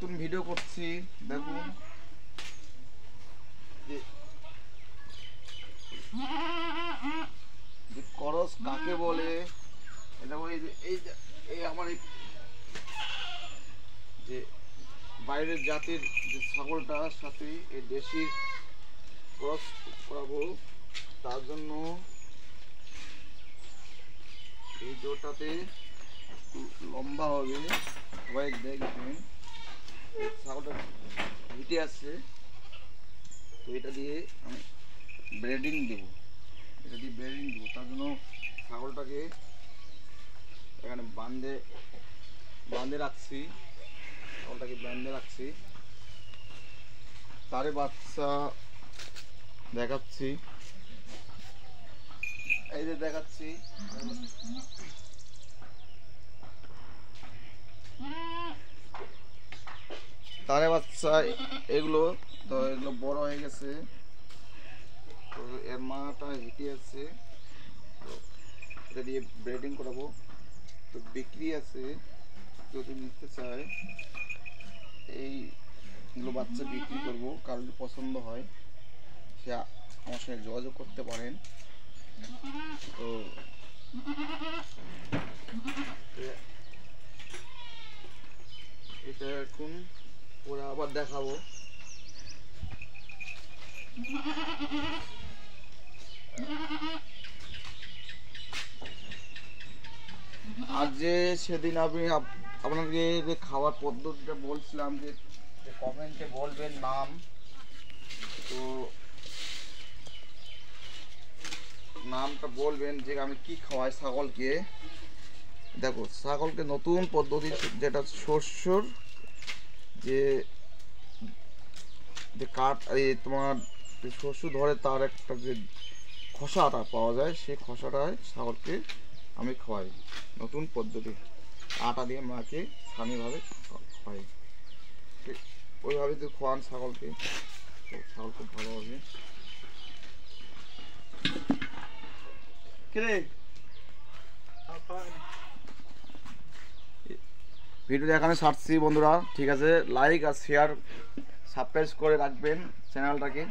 নতুন ভিডিও করছি। দেখুন যে করস কাকে বলে। এটা এই আমার যে বাইরের জাতের যে ছাগলটার সাথে এই দেশি ক্রস করাবো, তার জন্য এই জোরটাতে লম্বা হবে। সবাই দেখবেন ছাগলটা হিটে আসছে, তো এটা দিয়ে আমি ব্রেডিং দেবো। এটা দিয়ে ব্রেডিং দেবো, তার জন্য ছাগলটাকে এখানে বাঁধে রাখছি। ছাগলটাকে বাঁধে রাখছি, তারে বাচ্চা দেখাচ্ছি। এই যে দেখাচ্ছি, তারে বাচ্চা এগুলো। তো এগুলো বড় হয়ে গেছে, তো এর মাটা হিটে আছে, তো এটা দিয়ে ব্রিডিং করাবো। তো বিক্রি আছে, যদি নিতে চায় এইগুলো বাচ্চা বিক্রি করবো। কারো যদি পছন্দ হয় সে আমার সঙ্গে যোগাযোগ করতে পারেন। তো এটা এখন ওরা আবার দেখাবো। আর যে সেদিন আমি আপনাকে যে খাওয়ার পদ্ধতিটা বলছিলাম, যে কমেন্টে বলবেন নাম। তো নামটা বলবেন যে আমি কি খাওয়াই ছাগলকে। দেখো ছাগলকে নতুন পদ্ধতি, যেটা শস্যর যে কাঠ, এই তোমার শস্য ধরে তার একটা যে খোসাটা পাওয়া যায়, সেই খোসাটায় ছাগলকে আমি খাওয়াই নতুন পদ্ধতি। আটা দিয়ে মাকে স্থানীয়ভাবে খাওয়াই। ওইভাবে যদি খাওয়ান ছাগলকে, ছাগল খুব ভালো হবে। ভিডিওটা এখানে ছাড়ছি বন্ধুরা, ঠিক আছে? লাইক আর শেয়ার সাবস্ক্রাইব করে রাখবেন চ্যানেলটাকে।